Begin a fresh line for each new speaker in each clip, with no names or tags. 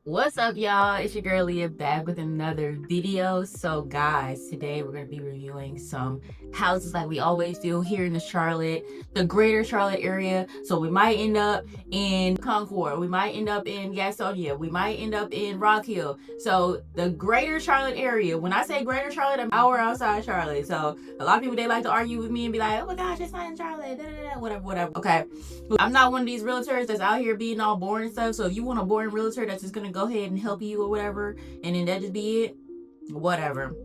What's up, y'all? It's your girl Leah back with another video. So guys, today we're going to be reviewing some houses like we always do here in the Charlotte, the greater Charlotte area. So we might end up in Concord, we might end up in Gastonia, we might end up in Rock Hill. So the greater Charlotte area, when I say greater Charlotte, I'm hour outside Charlotte. So a lot of people, they like to argue with me and be like, oh my gosh, it's not in Charlotte, da, da, da, whatever. Okay, I'm not one of these realtors that's out here being all boring and stuff. So if you want a boring realtor that's just gonna go ahead and help you or whatever, and then that just be it, whatever.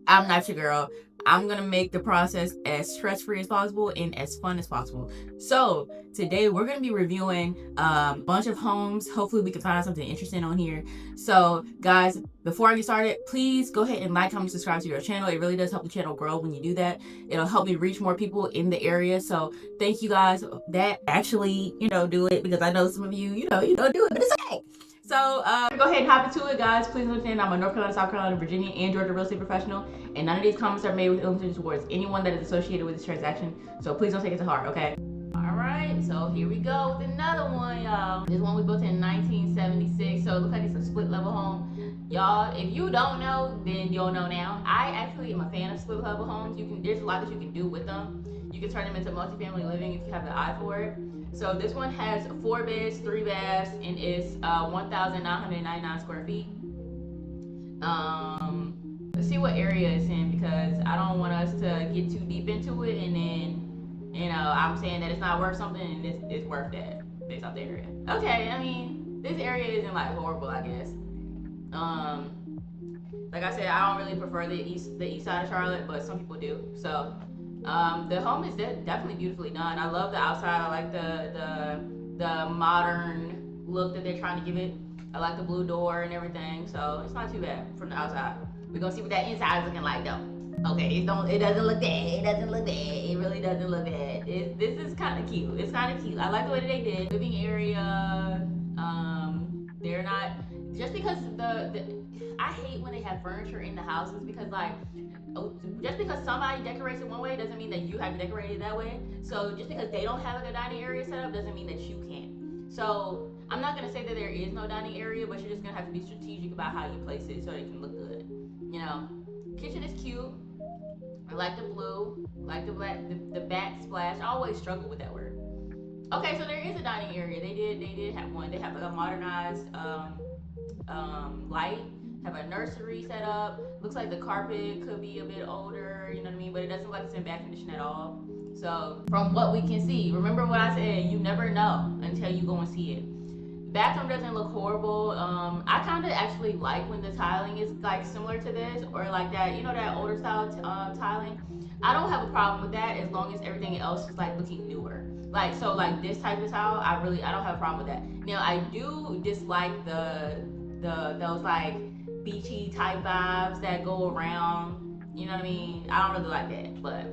I'm not your girl. I'm gonna make the process as stress-free as possible and as fun as possible. So today we're gonna be reviewing a bunch of homes. Hopefully we can find something interesting on here. So guys, before I get started, please go ahead and like, comment, subscribe to your channel. It really does help the channel grow when you do that. It'll help me reach more people in the area. So thank you guys that actually, do it, because I know some of you, do it, but it's okay. So go ahead and hop into it, guys. Please understand I'm a North Carolina, South Carolina, Virginia, and Georgia real estate professional, and none of these comments are made with ill intentions towards anyone that is associated with this transaction. So please don't take it to heart, okay? All right, so here we go with another one, y'all. This one was built in 1976, so it looks like it's a split level home. Y'all, if you don't know, then you'll know now. I actually am a fan of split level homes. There's a lot that you can do with them. You can turn them into multifamily living if you have the eye for it. So this one has 4 beds, 3 baths, and it's 1,999 square feet. Let's see what area it's in, because I don't want us to get too deep into it and then, I'm saying that it's not worth something and it's worth that based off the area. Okay, I mean, this area isn't like horrible, I guess. Like I said, I don't really prefer the east side of Charlotte, but some people do. So the home is definitely beautifully done. I love the outside. I like the modern look that they're trying to give it. I like the blue door and everything, so it's not too bad from the outside. We're gonna see what that inside is looking like though. Okay, it doesn't look bad. It doesn't look bad. It really doesn't look bad. This is kind of cute. It's kind of cute. I like the way that they did. Living area. They're not, just because I hate when they have furniture in the houses, because like, just because somebody decorates it one way doesn't mean that you have to decorate it that way. So just because they don't have like a dining area set up doesn't mean that you can't. So I'm not gonna say that there is no dining area, but you're just gonna have to be strategic about how you place it so it can look good. Kitchen is cute. I like the blue, like the black, the backsplash. I always struggle with that word. Okay, so there is a dining area. They did have one. They have like a modernized light. Have a nursery set up. Looks like the carpet could be a bit older, you know what I mean? But it doesn't look like it's in bad condition at all. So from what we can see, remember what I said, you never know until you go and see it. Bathroom doesn't look horrible. I kind of actually like when the tiling is like similar to this, or like that, that older style tiling. I don't have a problem with that as long as everything else is like looking newer. Like, so like this type of tile, I don't have a problem with that. Now I do dislike those like beachy type vibes that go around. You know what I mean? I don't really like that, but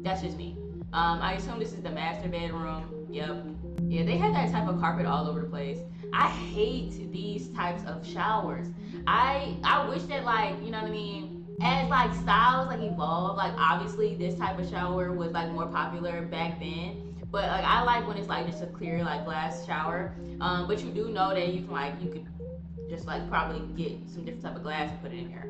that's just me. I assume this is the master bedroom. Yep. Yeah, they had that type of carpet all over the place. I hate these types of showers. I wish that, like, you know what I mean, as like styles like evolve, like obviously this type of shower was like more popular back then. But like I like when it's like just a clear like glass shower. But you do know that you could just like probably get some different type of glass and put it in here.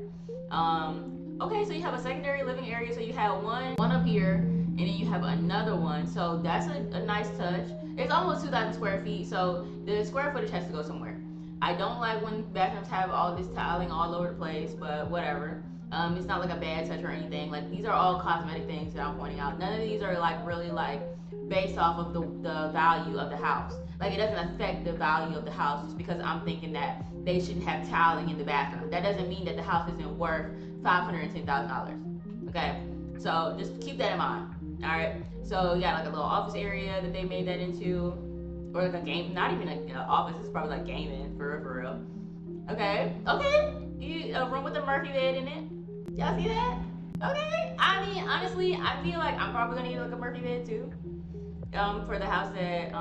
Okay, so you have a secondary living area. So you have one up here, and then you have another one. So that's a nice touch. It's almost 2,000 square feet, so the square footage has to go somewhere. I don't like when bathrooms have all this tiling all over the place, but whatever. It's not like a bad touch or anything. Like, these are all cosmetic things that I'm pointing out. None of these are like really like based off of the value of the house. Like, it doesn't affect the value of the house just because I'm thinking that they shouldn't have tiling in the bathroom. That doesn't mean that the house isn't worth $510,000. Okay, so just keep that in mind. All right. So you got like a little office area that they made that into, or like a game. Not even an office. It's probably like gaming for real. Okay. Okay. A room with a Murphy bed in it. Y'all see that? Okay. I mean, honestly, I feel like I'm probably gonna need like a Murphy bed too. For the house that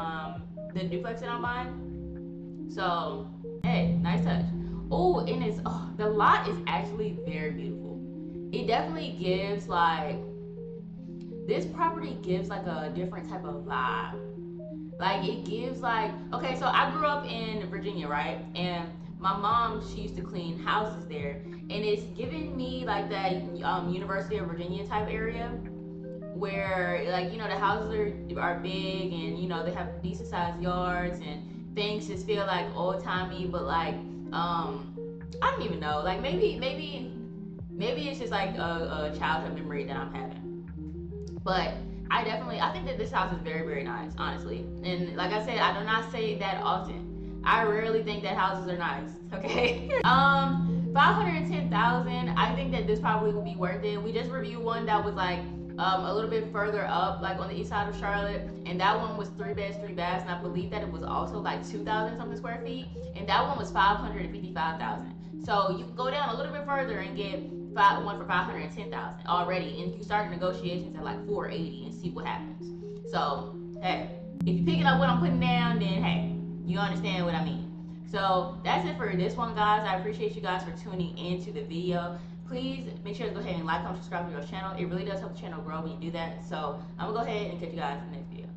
the duplex that I'm buying. So hey, nice touch. Oh, and the lot is actually very beautiful. It definitely gives like, this property gives like a different type of vibe. Like, it gives like, okay, so I grew up in Virginia, right? And my mom, she used to clean houses there, and it's giving me like that University of Virginia type area, where like the houses are big, and they have decent sized yards, and things just feel like old timey, but like I don't even know, like maybe it's just like a childhood memory that I'm having. But I think that this house is very, very nice, honestly. And like I said, I do not say that often. I rarely think that houses are nice. Okay. 510,000. I think that this probably would be worth it. We just reviewed one that was like a little bit further up, like on the east side of Charlotte, and that one was 3 beds, 3 baths, and I believe that it was also like 2,000 something square feet, and that one was 555,000. So you can go down a little bit further and get one for 510,000 already, and you start negotiations at like 480 and see what happens. So hey, if you're picking up what I'm putting down, then hey, you understand what I mean. So that's it for this one, guys. I appreciate you guys for tuning into the video. Please make sure to go ahead and like, comment, subscribe to your channel. It really does help the channel grow when you do that. So I'm gonna go ahead and catch you guys in the next video.